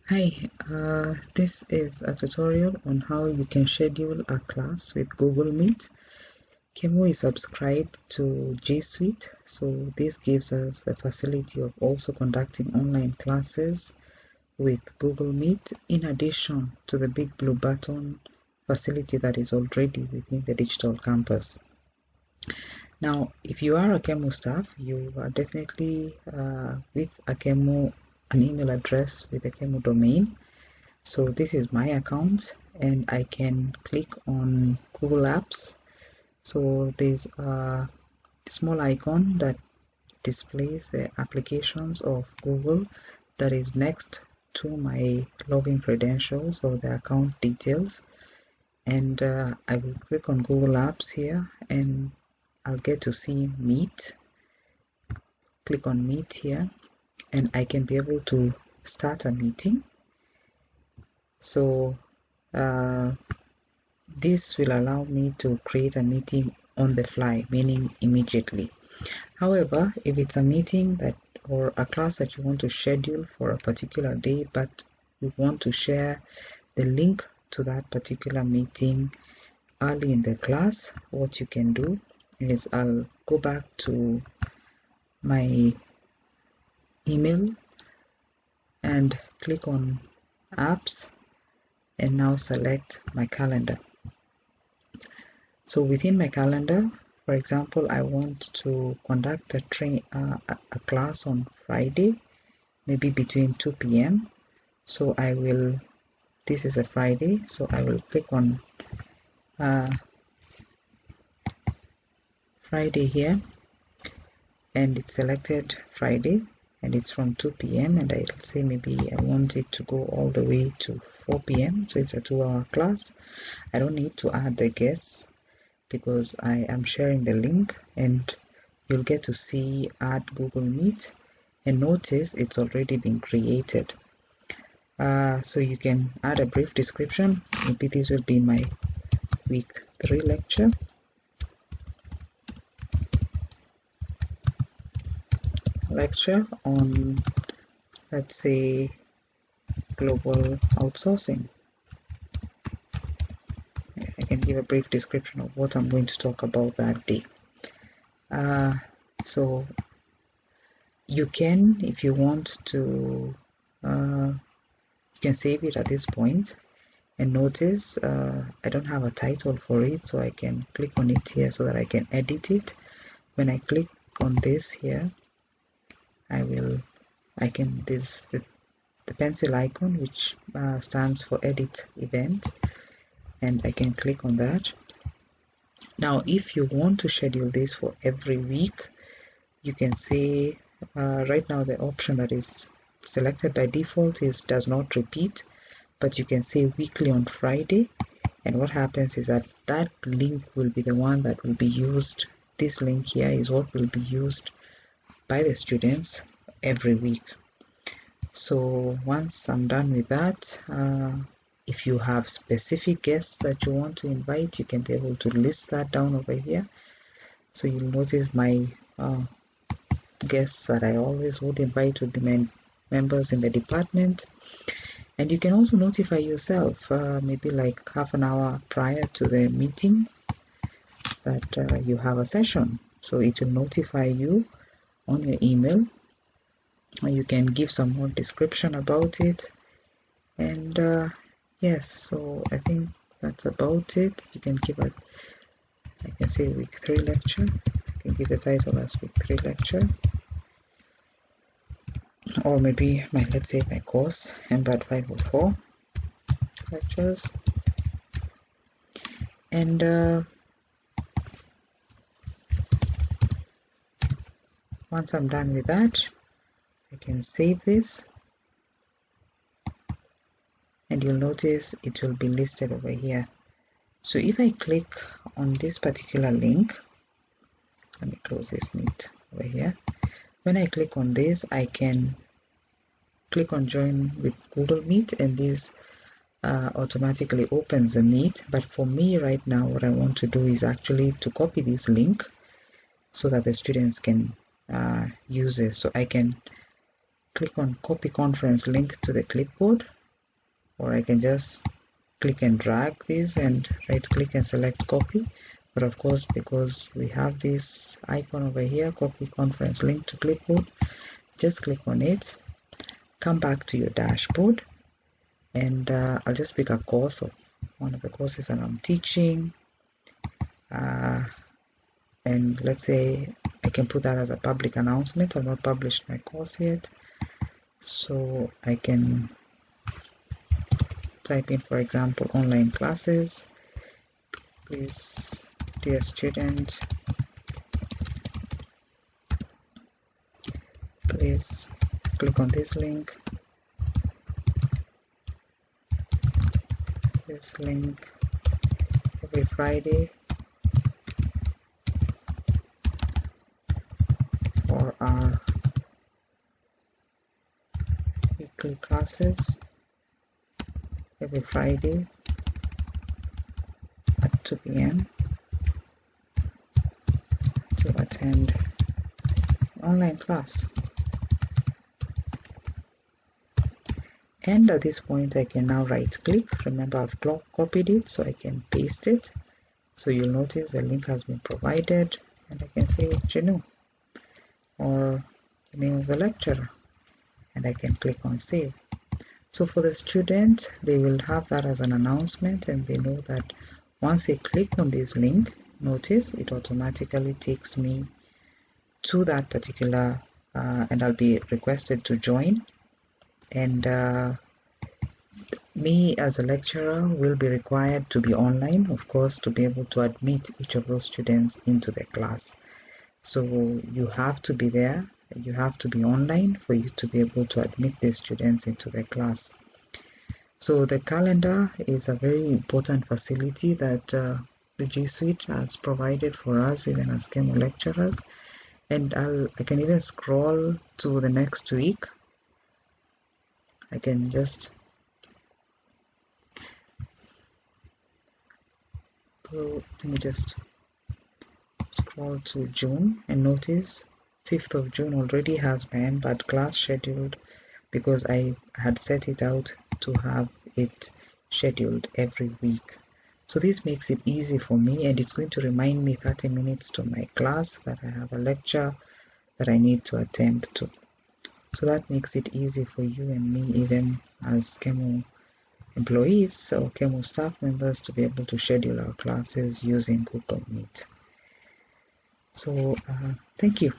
Hi, this is a tutorial on how you can schedule a class with Google Meet. KeMU is subscribed to G Suite, so this gives us the facility of also conducting online classes with Google Meet in addition to the big blue button facility that is already within the digital campus. Now, if you are a KeMU staff, you are definitely with a KeMU, an email address with a KeMU domain. So this is my account and I can click on Google Apps. So there's a small icon that displays the applications of Google that is next to my login credentials or the account details. And I will click on Google Apps here and I'll get to see Meet. Click on Meet here and I can be able to start a meeting. So this will allow me to create a meeting on the fly, meaning immediately. However, if it's a meeting that or a class that you want to schedule for a particular day, but you want to share the link to that particular meeting early in the class, what you can do is I'll go back to my email and click on apps and now select my calendar. So within my calendar, for example, I want to conduct a class on Friday, maybe between 2 p.m. So I will, this is a Friday, so I will click on Friday here, and it's selected Friday, and it's from 2 p.m. and I'll say maybe I want it to go all the way to 4 p.m. So it's a 2-hour class. I don't need to add the guests because I am sharing the link, and you'll get to see add Google Meet, and notice it's already been created. So you can add a brief description. Maybe this will be my week 3 lecture. On, let's say, global outsourcing. I can give a brief description of what I'm going to talk about that day. So you can, if you want to, you can save it at this point, and notice I don't have a title for it, so I can click on it here so that I can edit it. When I click on this here, the pencil icon, which stands for edit event, and I can click on that. Now if you want to schedule this for every week, you can say right now the option that is selected by default is does not repeat, but you can say weekly on Friday, and what happens is that that link will be the one that will be used. This link here is what will be used by the students every week. So once I'm done with that, if you have specific guests that you want to invite, you can be able to list that down over here. So you'll notice my guests that I always would invite would be members in the department, and you can also notify yourself maybe like half an hour prior to the meeting that you have a session, so it will notify you on your email. You can give some more description about it, and yes, so I think that's about it. You can give it, I can say week 3 lecture. I can give the title as week 3 lecture, or maybe let's say my course MBAT 504 lectures. And once I'm done with that, I can save this, and you'll notice it will be listed over here. So if I click on this particular link, let me close this Meet over here. When I click on this, I can click on join with Google Meet, and this automatically opens the Meet. But for me right now, what I want to do is actually to copy this link so that the students can use it. So I can click on copy conference link to the clipboard, or I can just click and drag this and right click and select copy. But of course, because we have this icon over here, copy conference link to clipboard, just click on it, come back to your dashboard, and I'll just pick a course of one of the courses that I'm teaching, and let's say I can put that as a public announcement. I've not published my course yet, so I can type in, for example, online classes. Please, dear student, please click on this link. This link every Friday for our weekly classes. Every Friday at 2 p.m. to attend online class. And at this point I can now right click. Remember, I've copied it, so I can paste it. So you'll notice the link has been provided, and I can say Renew or the name of the lecturer, and I can click on save. So for the student, they will have that as an announcement, and they know that once they click on this link, notice it automatically takes me to that particular and I'll be requested to join, and me as a lecturer will be required to be online, of course, to be able to admit each of those students into the class. So you have to be there, you have to be online for you to be able to admit the students into the class. So the calendar is a very important facility that the G Suite has provided for us, even as KeMU lecturers. And I can even scroll to the next week. I can just go, let me just scroll to June and notice 5th of June already has my NBAT class scheduled, because I had set it out to have it scheduled every week. So this makes it easy for me, and it's going to remind me 30 minutes to my class that I have a lecture that I need to attend to. So that makes it easy for you and me, even as KeMU employees or KeMU staff members, to be able to schedule our classes using Google Meet. So thank you.